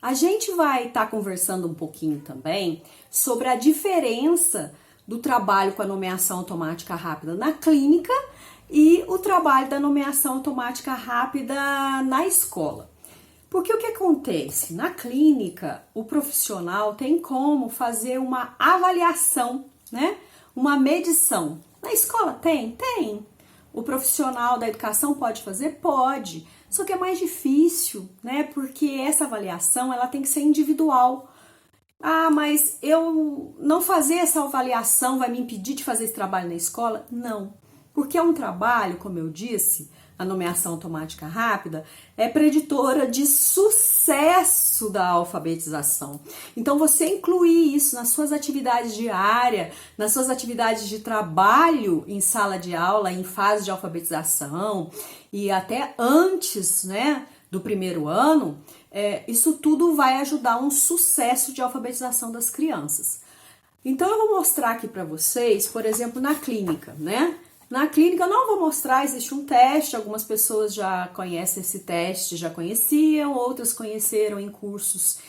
A gente vai estar conversando um pouquinho também sobre a diferença do trabalho com a nomeação automática rápida na clínica e o trabalho da nomeação automática rápida na escola. Porque o que acontece? Na clínica, o profissional tem como fazer uma avaliação, né? Uma medição. Na escola tem? Tem. O profissional da educação pode fazer? Pode. Só que é mais difícil, né? Porque essa avaliação, ela tem que ser individual. Ah, mas eu não fazer essa avaliação vai me impedir de fazer esse trabalho na escola? Não. Porque é um trabalho, como eu disse, a nomeação automática rápida é preditora de sucesso da alfabetização. Então, você incluir isso nas suas atividades diárias, nas suas atividades de trabalho em sala de aula, em fase de alfabetização e até antes, né, do primeiro ano, isso tudo vai ajudar um sucesso de alfabetização das crianças. Então, eu vou mostrar aqui para vocês, por exemplo, na clínica, né? Na clínica eu não vou mostrar, existe um teste, algumas pessoas já conhecem esse teste, já conheciam, outras conheceram em cursos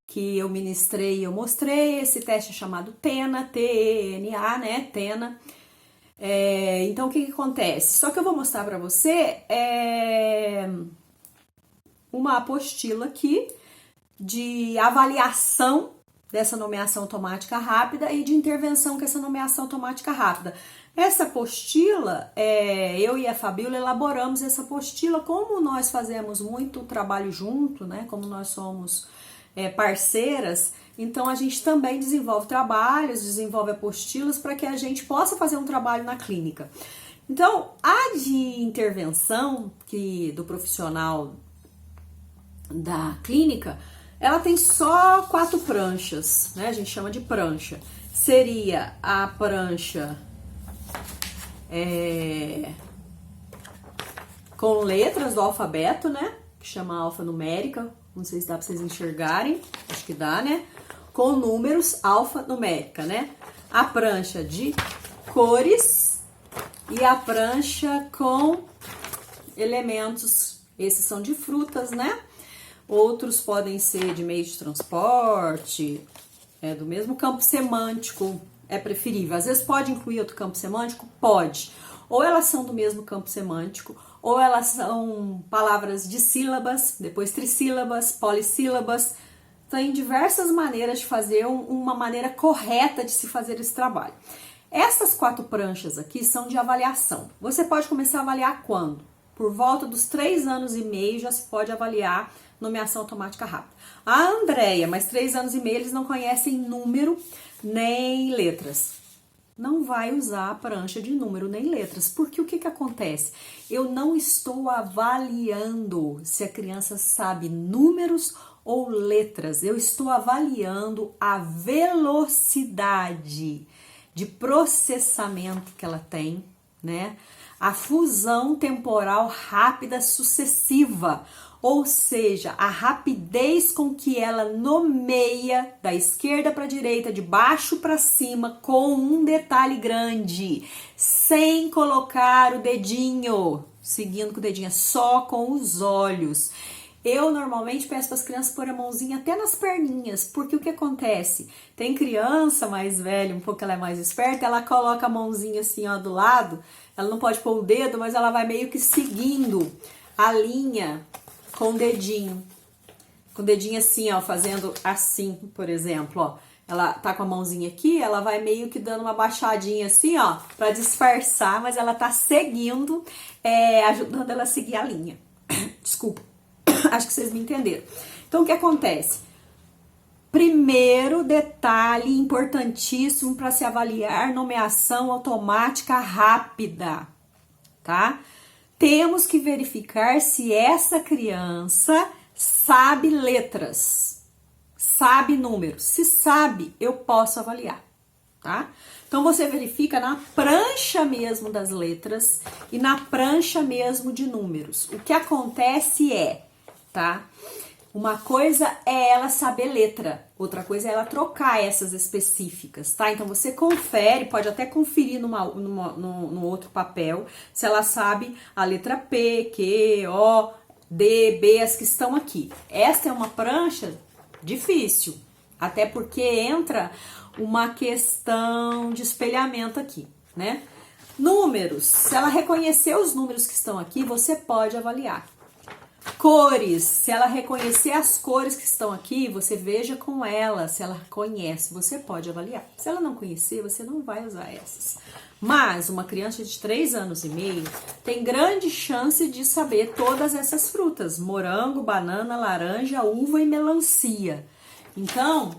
que eu ministrei e eu mostrei. Esse teste é chamado TENA, T-E-N-A, né, TENA. Então o que acontece? Só que eu vou mostrar para você uma apostila aqui de avaliação dessa nomeação automática rápida e de intervenção com essa nomeação automática rápida. Essa apostila, eu e a Fabíola elaboramos essa apostila, como nós fazemos muito trabalho junto, né? Como nós somos parceiras, então a gente também desenvolve trabalhos, desenvolve apostilas para que a gente possa fazer um trabalho na clínica. Então, a de intervenção do profissional da clínica, ela tem só 4 pranchas, né? A gente chama de prancha. Seria a prancha com letras do alfabeto, né? Que chama alfanumérica. Não sei se dá para vocês enxergarem. Acho que dá, né? Com números alfanumérica, né? A prancha de cores e a prancha com elementos. Esses são de frutas, né? Outros podem ser de meio de transporte, do mesmo campo semântico, é preferível. Às vezes pode incluir outro campo semântico? Pode. Ou elas são do mesmo campo semântico, ou elas são palavras de sílabas, depois trissílabas, polissílabas. Tem diversas maneiras de fazer, uma maneira correta de se fazer esse trabalho. Essas 4 pranchas aqui são de avaliação. Você pode começar a avaliar quando? Por volta dos 3 anos e meio já se pode avaliar nomeação automática rápida. A Andréia, mas 3 anos e meio eles não conhecem número nem letras. Não vai usar a prancha de número nem letras, porque o que acontece? Eu não estou avaliando se a criança sabe números ou letras, eu estou avaliando a velocidade de processamento que ela tem, né? A fusão temporal rápida sucessiva, ou seja, a rapidez com que ela nomeia da esquerda para a direita, de baixo para cima, com um detalhe grande, sem colocar o dedinho, seguindo com o dedinho, só com os olhos. Eu normalmente peço para as crianças pôr a mãozinha até nas perninhas, porque o que acontece? Tem criança mais velha, um pouco ela é mais esperta, ela coloca a mãozinha assim, ó, do lado, ela não pode pôr o dedo, mas ela vai meio que seguindo a linha com o dedinho assim, ó, fazendo assim, por exemplo, ó, ela tá com a mãozinha aqui, ela vai meio que dando uma baixadinha assim, ó, para disfarçar, mas ela tá seguindo, ajudando ela a seguir a linha. Desculpa, acho que vocês me entenderam. Então, o que acontece? Primeiro detalhe importantíssimo para se avaliar nomeação automática rápida, tá? Temos que verificar se essa criança sabe letras, sabe números. Se sabe, eu posso avaliar, tá? Então, você verifica na prancha mesmo das letras e na prancha mesmo de números. O que acontece tá? Uma coisa é ela saber letra, outra coisa é ela trocar essas específicas, tá? Então, você confere, pode até conferir no outro papel, se ela sabe a letra P, Q, O, D, B, as que estão aqui. Esta é uma prancha Difícil. Até porque entra uma questão de espelhamento aqui, né? Números. Se ela reconhecer os números que estão aqui, você pode avaliar. Cores. Se ela reconhecer as cores que estão aqui, você veja com ela. Se ela conhece, você pode avaliar. Se ela não conhecer, você não vai usar essas. Mas uma criança de 3 anos e meio tem grande chance de saber todas essas frutas: morango, banana, laranja, uva e melancia. Então,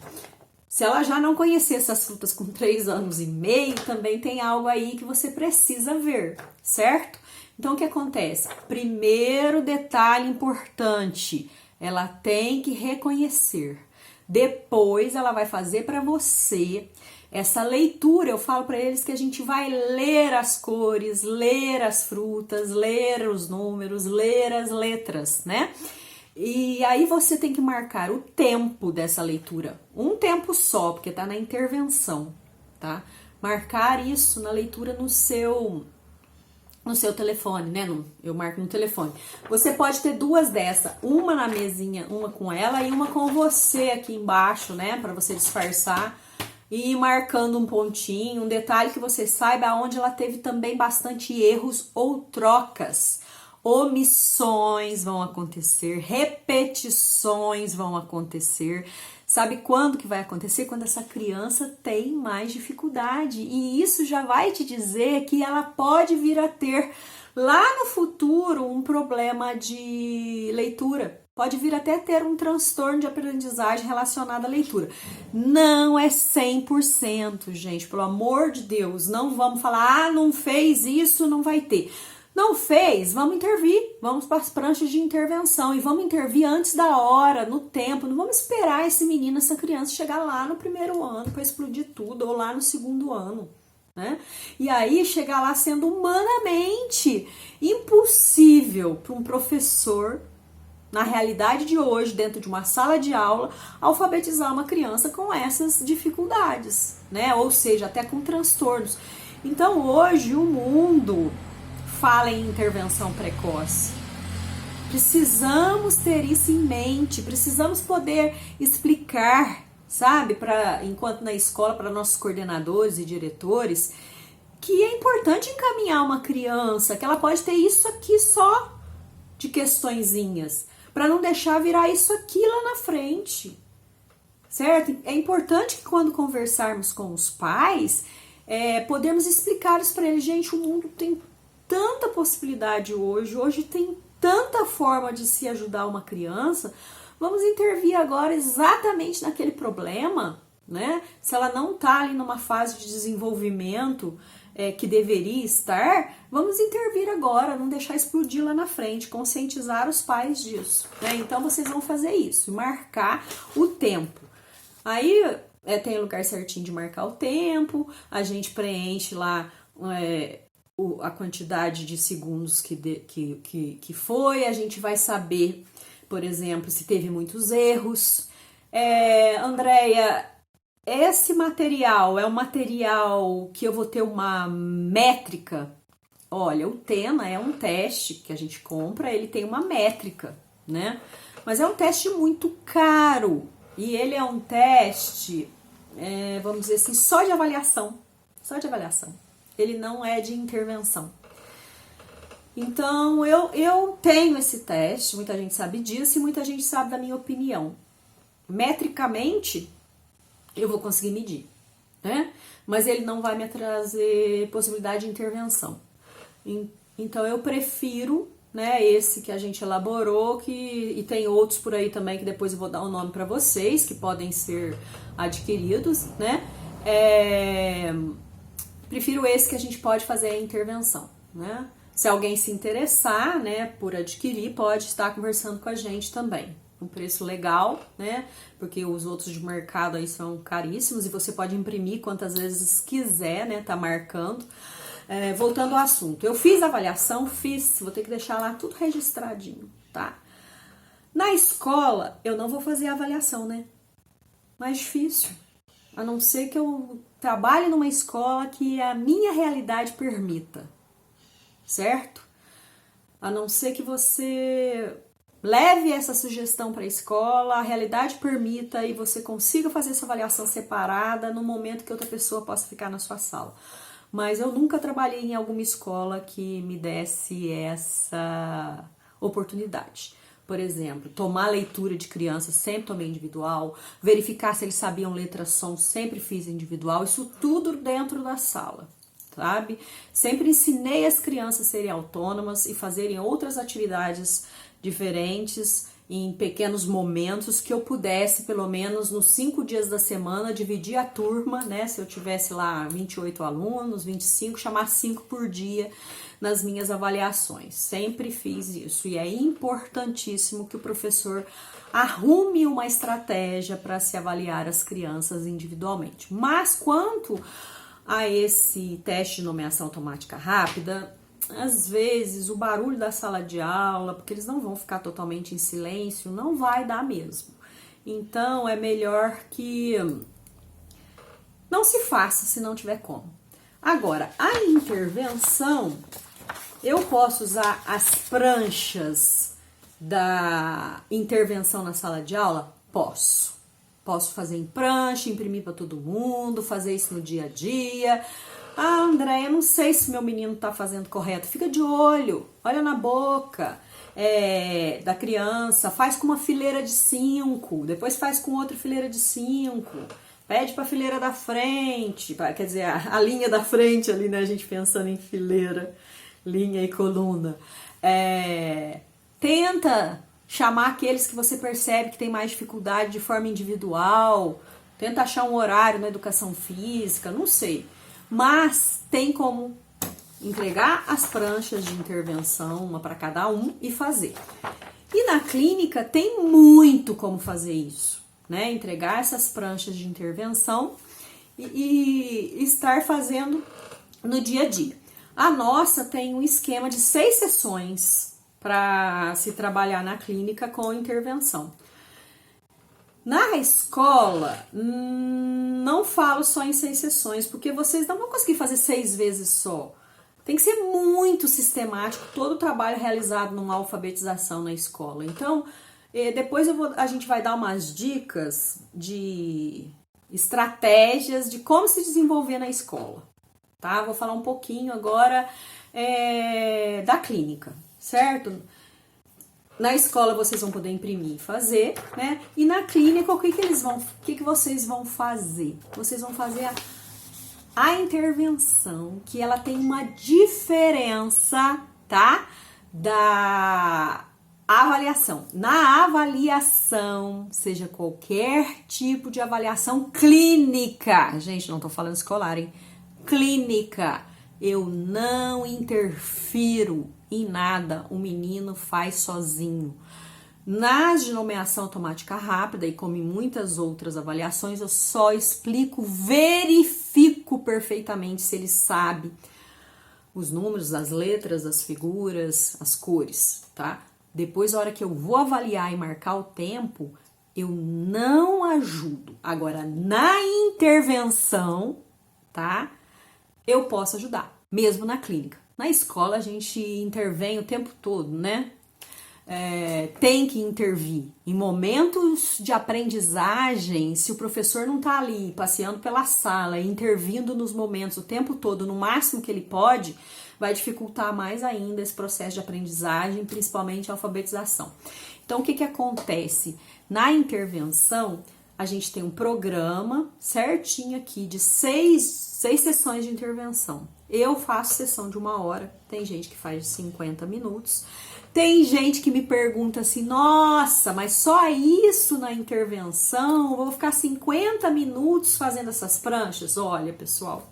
se ela já não conhecer essas frutas com 3 anos e meio, também tem algo aí que você precisa ver, certo? Então, o que acontece? Primeiro detalhe importante, ela tem que reconhecer. Depois, ela vai fazer para você essa leitura. Eu falo para eles que a gente vai ler as cores, ler as frutas, ler os números, ler as letras, né? E aí você tem que marcar o tempo dessa leitura. Um tempo só, porque tá na intervenção, tá? Marcar isso na leitura no seu telefone, né? Eu marco no telefone. Você pode ter 2 dessa, uma na mesinha, uma com ela e uma com você aqui embaixo, né? Para você disfarçar e ir marcando um pontinho, um detalhe que você saiba onde ela teve também bastante erros ou trocas. Omissões vão acontecer, repetições vão acontecer. Sabe quando que vai acontecer? Quando essa criança tem mais dificuldade. E isso já vai te dizer que ela pode vir a ter lá no futuro um problema de leitura. Pode vir até ter um transtorno de aprendizagem relacionado à leitura. Não é 100%, gente. Pelo amor de Deus, não vamos falar, não fez isso, não vai ter. Não fez? Vamos intervir, vamos para as pranchas de intervenção e vamos intervir antes da hora, no tempo. Não vamos esperar esse menino, essa criança chegar lá no 1º ano para explodir tudo ou lá no 2º ano, né? E aí chegar lá sendo humanamente impossível para um professor, na realidade de hoje, dentro de uma sala de aula, alfabetizar uma criança com essas dificuldades, né? Ou seja, até com transtornos. Então hoje o mundo fala em intervenção precoce. Precisamos ter isso em mente, precisamos poder explicar, sabe, enquanto na escola, para nossos coordenadores e diretores, que é importante encaminhar uma criança, que ela pode ter isso aqui só de questõezinhas, para não deixar virar isso aqui lá na frente, certo? É importante que quando conversarmos com os pais, podemos explicar isso para eles. Gente, o mundo tem tanta possibilidade hoje tem tanta forma de se ajudar uma criança, vamos intervir agora exatamente naquele problema, né? Se ela não está ali numa fase de desenvolvimento que deveria estar, vamos intervir agora, não deixar explodir lá na frente, conscientizar os pais disso, né? Então vocês vão fazer isso, marcar o tempo. Aí tem lugar certinho de marcar o tempo, a gente preenche lá a quantidade de segundos que foi, a gente vai saber, por exemplo, se teve muitos erros. Andréia, esse material é um material que eu vou ter uma métrica? Olha, o Tena é um teste que a gente compra, ele tem uma métrica, né? Mas é um teste muito caro e ele é um teste, vamos dizer assim, só de avaliação. Ele não é de intervenção. Então, eu tenho esse teste, muita gente sabe disso e muita gente sabe da minha opinião. Metricamente, eu vou conseguir medir, né? Mas ele não vai me trazer possibilidade de intervenção. Então, eu prefiro, né, esse que a gente elaborou, e tem outros por aí também que depois eu vou dar um nome para vocês, que podem ser adquiridos, né? Prefiro esse que a gente pode fazer a intervenção, né? Se alguém se interessar, né, por adquirir, pode estar conversando com a gente também. Um preço legal, né? Porque os outros de mercado aí são caríssimos e você pode imprimir quantas vezes quiser, né? Tá marcando. Voltando ao assunto, eu fiz a avaliação, vou ter que deixar lá tudo registradinho, tá? Na escola, eu não vou fazer a avaliação, né? Mais difícil. A não ser que eu trabalhe numa escola que a minha realidade permita, certo? A não ser que você leve essa sugestão para a escola, a realidade permita e você consiga fazer essa avaliação separada no momento que outra pessoa possa ficar na sua sala. Mas eu nunca trabalhei em alguma escola que me desse essa oportunidade. Por exemplo, tomar leitura de criança, sempre tomei individual, verificar se eles sabiam letra som, sempre fiz individual, isso tudo dentro da sala, sabe? Sempre ensinei as crianças a serem autônomas e fazerem outras atividades diferentes em pequenos momentos que eu pudesse, pelo menos nos 5 dias da semana, dividir a turma, né? Se eu tivesse lá 28 alunos, 25, chamar 5 por dia nas minhas avaliações. Sempre fiz isso e é importantíssimo que o professor arrume uma estratégia para se avaliar as crianças individualmente. Mas quanto a esse teste de nomeação automática rápida, às vezes o barulho da sala de aula, porque eles não vão ficar totalmente em silêncio, não vai dar mesmo. Então é melhor que não se faça se não tiver como. Agora, a intervenção, eu posso usar as pranchas da intervenção na sala de aula? Posso. Posso fazer em prancha, imprimir para todo mundo, fazer isso no dia a dia. Ah, André, eu não sei se meu menino tá fazendo correto. Fica de olho, olha na boca da criança, faz com uma fileira de 5, depois faz com outra fileira de 5. Pede para a fileira da frente, quer dizer, a linha da frente ali, né? A gente pensando em fileira, linha e coluna. Tenta chamar aqueles que você percebe que tem mais dificuldade de forma individual. Tenta achar um horário na educação física, não sei. Mas tem como entregar as pranchas de intervenção, uma para cada um, e fazer. E na clínica tem muito como fazer isso, né? Entregar essas pranchas de intervenção e estar fazendo no dia a dia. A nossa tem um esquema de 6 sessões para se trabalhar na clínica com intervenção. Na escola, não falo só em 6 sessões, porque vocês não vão conseguir fazer 6 vezes só. Tem que ser muito sistemático todo o trabalho realizado numa alfabetização na escola. Então, depois a gente vai dar umas dicas de estratégias de como se desenvolver na escola, tá? Vou falar um pouquinho agora da clínica, certo? Na escola vocês vão poder imprimir e fazer, né? E na clínica, o que vocês vão fazer? Vocês vão fazer a intervenção, que ela tem uma diferença, tá? Da avaliação. Na avaliação, seja qualquer tipo de avaliação clínica, gente, não tô falando escolar, hein? Clínica, eu não interfiro em nada, o menino faz sozinho. Nas de nomeação automática rápida, e como em muitas outras avaliações, eu só explico, verifico perfeitamente se ele sabe os números, as letras, as figuras, as cores, tá? Depois, a hora que eu vou avaliar e marcar o tempo, eu não ajudo. Agora, na intervenção, tá? Eu posso ajudar, mesmo na clínica. Na escola, a gente intervém o tempo todo, né? Tem que intervir. Em momentos de aprendizagem, se o professor não tá ali passeando pela sala, intervindo nos momentos o tempo todo, no máximo que ele pode, vai dificultar mais ainda esse processo de aprendizagem, principalmente a alfabetização. Então, o que acontece? Na intervenção, a gente tem um programa certinho aqui de 6 sessões de intervenção. Eu faço sessão de 1 hora, tem gente que faz de 50 minutos. Tem gente que me pergunta assim, nossa, mas só isso na intervenção? Eu vou ficar 50 minutos fazendo essas pranchas? Olha, pessoal,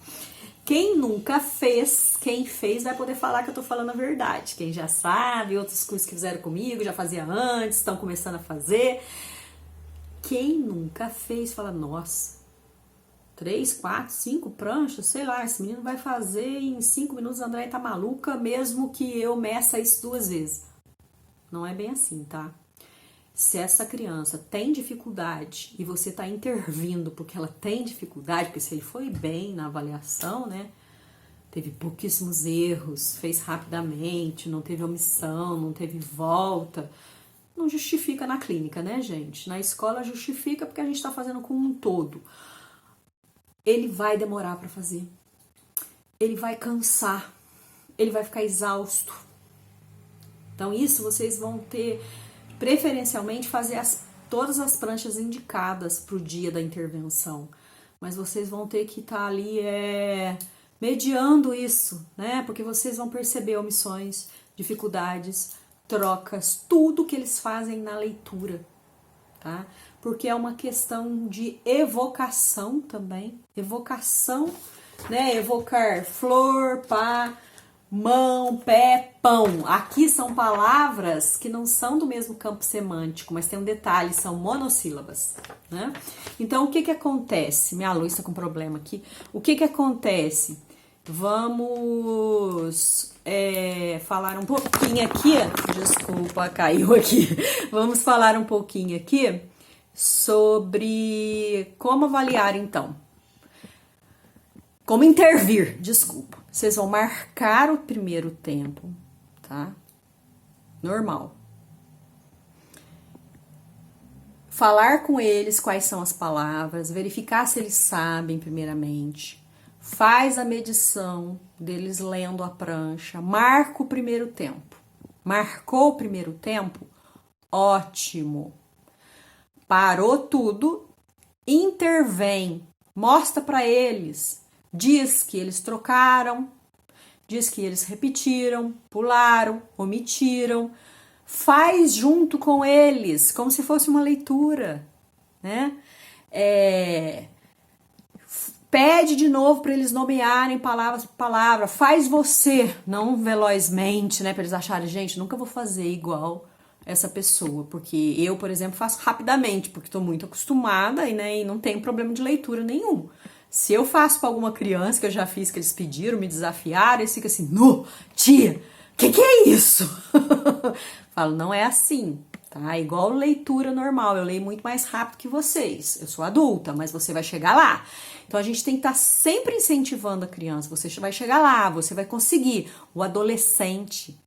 quem nunca fez, quem fez vai poder falar que eu tô falando a verdade. Quem já sabe, outros cursos que fizeram comigo, já fazia antes, estão começando a fazer. Quem nunca fez, fala, nossa, 3, 4, 5 pranchas, sei lá, esse menino vai fazer em 5 minutos, a Andréia tá maluca, mesmo que eu meça isso 2 vezes. Não é bem assim, tá? Se essa criança tem dificuldade e você tá intervindo porque ela tem dificuldade, porque se ele foi bem na avaliação, né? Teve pouquíssimos erros, fez rapidamente, não teve omissão, não teve volta. Não justifica na clínica, né, gente? Na escola justifica porque a gente está fazendo com um todo. Ele vai demorar para fazer. Ele vai cansar. Ele vai ficar exausto. Então, isso vocês vão ter, preferencialmente, fazer todas as pranchas indicadas para o dia da intervenção. Mas vocês vão ter que estar ali mediando isso, né? Porque vocês vão perceber omissões, dificuldades, trocas, tudo que eles fazem na leitura, tá? Porque é uma questão de evocação também. Evocação, né? Evocar flor, pá, mão, pé, pão. Aqui são palavras que não são do mesmo campo semântico, mas tem um detalhe, são monossílabas, né? Então, o que que acontece? Minha luz tá com problema aqui. O que que acontece? Vamos falar um pouquinho aqui. Desculpa, caiu aqui. Vamos falar um pouquinho aqui sobre como avaliar, então. Como intervir, desculpa. Vocês vão marcar o primeiro tempo, tá? Normal. Falar com eles quais são as palavras, verificar se eles sabem primeiramente. Faz a medição deles lendo a prancha, marca o primeiro tempo. Marcou o primeiro tempo? Ótimo. Parou tudo, intervém, mostra para eles, diz que eles trocaram, diz que eles repetiram, pularam, omitiram, faz junto com eles, como se fosse uma leitura, né? Pede de novo para eles nomearem palavras por palavra, faz você, não velozmente, né? Para eles acharem, gente, nunca vou fazer igual essa pessoa, porque eu, por exemplo, faço rapidamente, porque estou muito acostumada e não tenho problema de leitura nenhum. Se eu faço com alguma criança, que eu já fiz, que eles pediram, me desafiaram, eles ficam assim, nu, tia, que é isso? Falo, não é assim, tá? É igual leitura normal, eu leio muito mais rápido que vocês. Eu sou adulta, mas você vai chegar lá. Então, a gente tem que estar sempre incentivando a criança. Você vai chegar lá, você vai conseguir. O adolescente.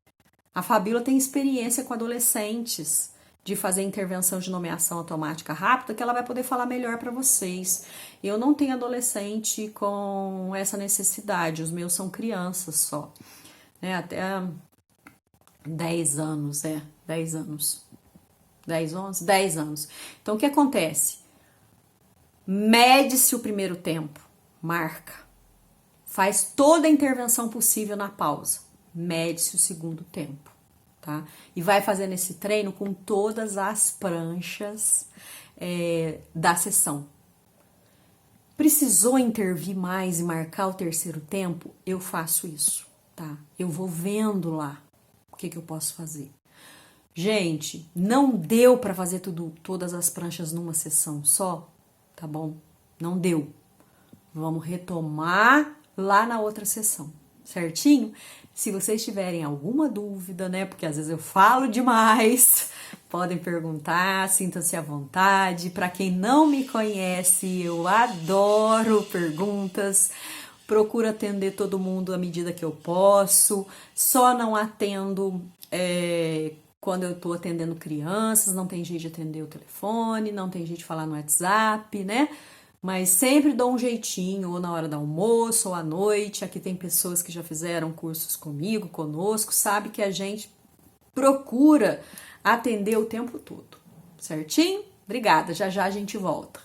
A Fabíola tem experiência com adolescentes de fazer intervenção de nomeação automática rápida, que ela vai poder falar melhor para vocês. Eu não tenho adolescente com essa necessidade, os meus são crianças só. Até 10 anos, 10 anos. 10, 11? 10 anos. Então, o que acontece? Mede-se o primeiro tempo, marca. Faz toda a intervenção possível na pausa. Mede-se o segundo tempo, tá? E vai fazendo esse treino com todas as pranchas da sessão. Precisou intervir mais e marcar o terceiro tempo? Eu faço isso, tá? Eu vou vendo lá o que eu posso fazer. Gente, não deu para fazer todas as pranchas numa sessão só, tá bom? Não deu. Vamos retomar lá na outra sessão, certinho? Se vocês tiverem alguma dúvida, né? Porque às vezes eu falo demais, podem perguntar, sintam-se à vontade. Para quem não me conhece, eu adoro perguntas. Procuro atender todo mundo à medida que eu posso. Só não atendo quando eu tô atendendo crianças, não tem jeito de atender o telefone, não tem jeito de falar no WhatsApp, né? Mas sempre dou um jeitinho, ou na hora do almoço, ou à noite. Aqui tem pessoas que já fizeram cursos conosco, sabe que a gente procura atender o tempo todo, certinho? Obrigada, já já a gente volta.